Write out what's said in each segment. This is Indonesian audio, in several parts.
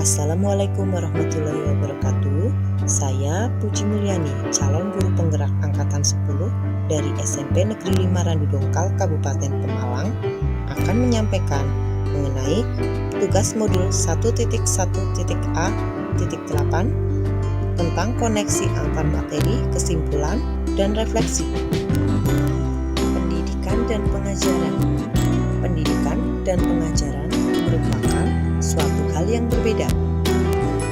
Assalamualaikum warahmatullahi wabarakatuh. Saya Puji Mulyani, calon guru penggerak angkatan 10 dari SMP Negeri 5 Randu Dongkal, Kabupaten Pemalang, akan menyampaikan mengenai tugas modul 1.1.a.8 tentang koneksi antar materi, kesimpulan, dan refleksi. Pendidikan dan pengajaran. Pendidikan dan pengajaran merupakan suatu hal yang berbeda.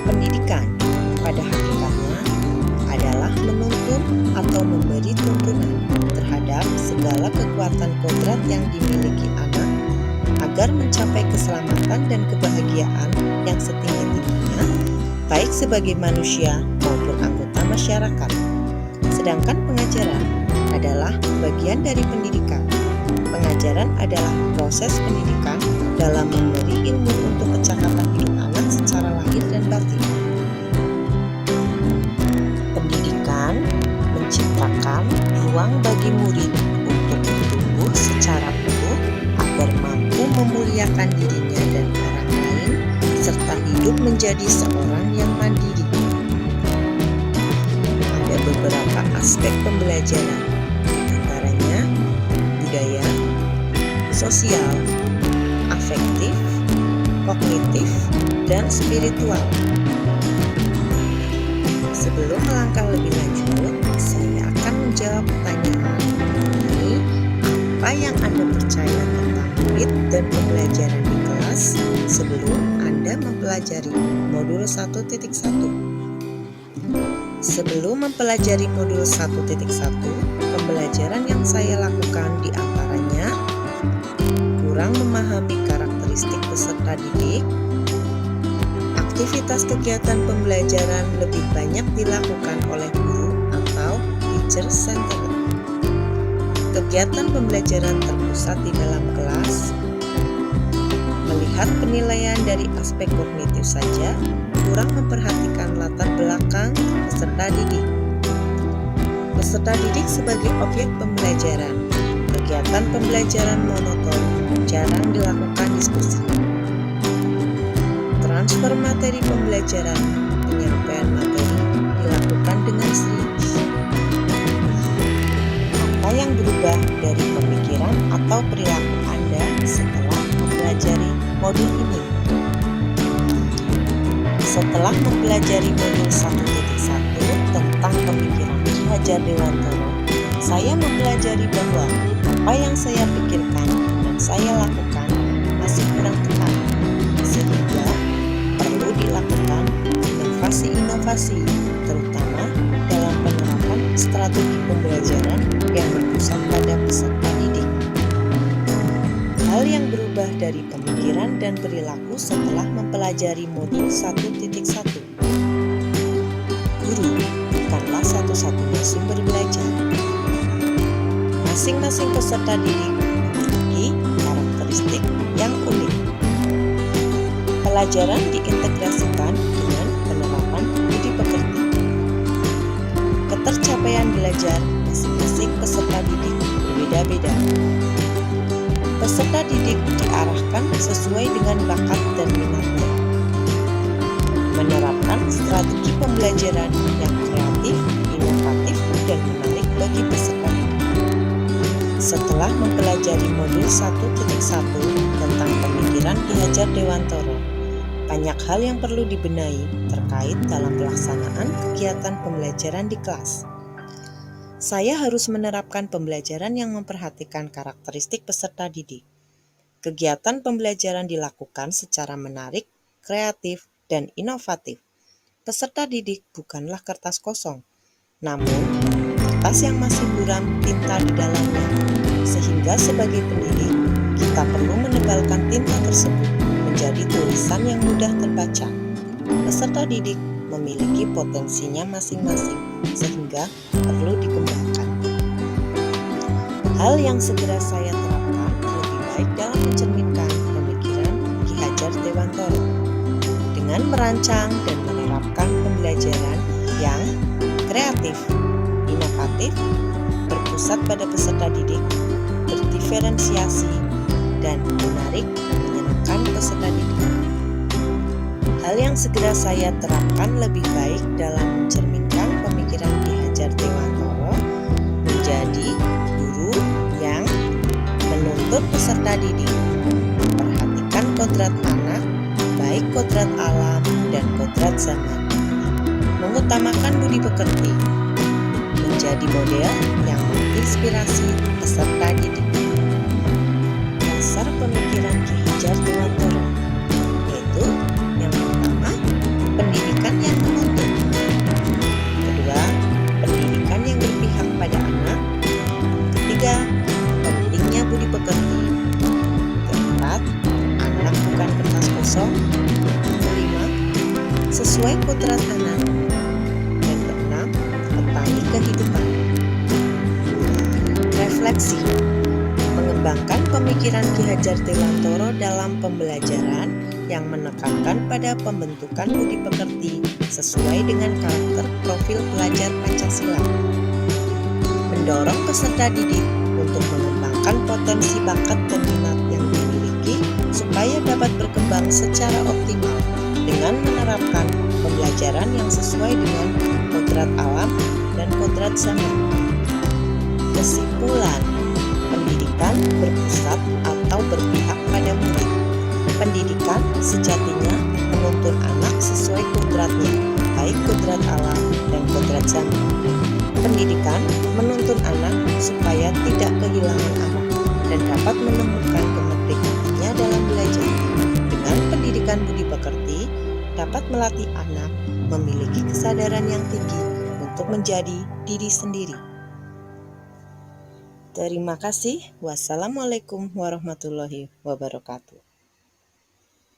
Pendidikan pada hakikatnya adalah menuntun atau memberi tuntunan terhadap segala kekuatan kodrat yang dimiliki anak agar mencapai keselamatan dan kebahagiaan yang setinggi-tingginya, baik sebagai manusia maupun anggota masyarakat. Sedangkan pengajaran adalah bagian dari pendidikan. Pengajaran adalah proses pendidikan dalam memberi ilmu untuk kecakapan hidup anak secara lahir dan batin. Pendidikan menciptakan ruang bagi murid untuk tumbuh secara penuh agar mampu memuliakan dirinya dan orang lain serta hidup menjadi seorang yang mandiri. Ada beberapa aspek pembelajaran, antaranya budaya, sosial, afektif, kognitif, dan spiritual. Sebelum melangkah lebih lanjut, saya akan menjawab pertanyaan mengenai apa yang Anda percaya tentang murid dan pembelajaran di kelas sebelum Anda mempelajari modul 1.1. Sebelum mempelajari modul 1.1, pembelajaran yang saya lakukan di antaranya kurang memahami karakteristik peserta didik. Aktivitas kegiatan pembelajaran lebih banyak dilakukan oleh guru atau teacher centered. Kegiatan pembelajaran terpusat di dalam kelas. Melihat penilaian dari aspek kognitif saja, kurang memperhatikan latar belakang peserta didik. Peserta didik sebagai objek pembelajaran. Kegiatan pembelajaran monoton, jarang dilakukan diskusi. Transfer materi pembelajaran, penyampaian materi dilakukan dengan serius. Apa yang berubah dari pemikiran atau perilaku Anda setelah mempelajari modul ini? Setelah mempelajari modul 1.1 tentang pemikiran Ki Hajar Dewantoro, saya mempelajari bahwa apa yang saya pikirkan dan saya lakukan masih kurang tepat, sehingga perlu dilakukan inovasi-inovasi, terutama dalam penerapan strategi pembelajaran yang berpusat pada peserta didik. Hal yang berubah dari pemikiran dan perilaku setelah mempelajari modul 1.1. Guru bukanlah satu-satunya sumber belajar. Masing-masing peserta didik memiliki karakteristik yang unik. Pelajaran diintegrasikan dengan penerapan budi pekerti. Ketercapaian belajar masing-masing peserta didik berbeda-beda. Peserta didik diarahkan sesuai dengan bakat dan minatnya. Menerapkan strategi pembelajaran yang kreatif, inovatif, dan menarik bagi peserta didik. Setelah mempelajari modul 1.1 tentang pemikiran Ki Hajar Dewantoro, banyak hal yang perlu dibenahi terkait dalam pelaksanaan kegiatan pembelajaran di kelas. Saya harus menerapkan pembelajaran yang memperhatikan karakteristik peserta didik. Kegiatan pembelajaran dilakukan secara menarik, kreatif, dan inovatif. Peserta didik bukanlah kertas kosong, namun kertas yang masih buram tinta di dalamnya, sehingga sebagai pendidik, kita perlu menebalkan tinta tersebut menjadi tulisan yang mudah terbaca. Peserta didik memiliki potensinya masing-masing, sehingga perlu dikembangkan. Hal yang segera saya terapkan lebih baik dalam mencerminkan pemikiran Ki Hajar Dewantoro, dengan merancang dan menerapkan pembelajaran yang kreatif, inovatif, berpusat pada peserta didik, berdiferensiasi, dan menarik menyenangkan peserta didik. Hal yang segera saya terapkan lebih baik dalam mencerminkan pemikiran Ki Hajar Dewantara menjadi guru yang menuntut peserta didik memperhatikan kodrat anak, baik kodrat alam dan kodrat zaman, mengutamakan budi pekerti, menjadi model yang menginspirasi peserta didik. Dasar pemikiran Ki Hajar Dewantara yaitu yang pertama, pendidikan yang menuntut. Kedua, pendidikan yang berpihak pada anak. Ketiga, pentingnya budi pekerti. Keempat, anak bukan kertas kosong. Kelima, sesuai kodrat anak. Dan keenam, petani kehidupan. Refleksi. Mengembangkan pemikiran Ki Hajar Dewantara dalam pembelajaran yang menekankan pada pembentukan budi pekerti sesuai dengan karakter profil pelajar Pancasila. Mendorong peserta didik untuk mengembangkan potensi bakat dan minat yang dimiliki supaya dapat berkembang secara optimal dengan menerapkan pembelajaran yang sesuai dengan kodrat alam dan kodrat zaman. Kesimpulan, pendidikan berpusat atau berpihak pada murid. Pendidikan sejatinya menuntun anak sesuai kodratnya, baik kodrat alam dan kodrat zaman. Pendidikan menuntun anak supaya tidak kehilangan arah dan dapat menemukan kemerdekaannya dalam belajar. Dengan pendidikan budi pekerti, dapat melatih anak memiliki kesadaran yang tinggi untuk menjadi diri sendiri. Terima kasih. Wassalamualaikum warahmatullahi wabarakatuh.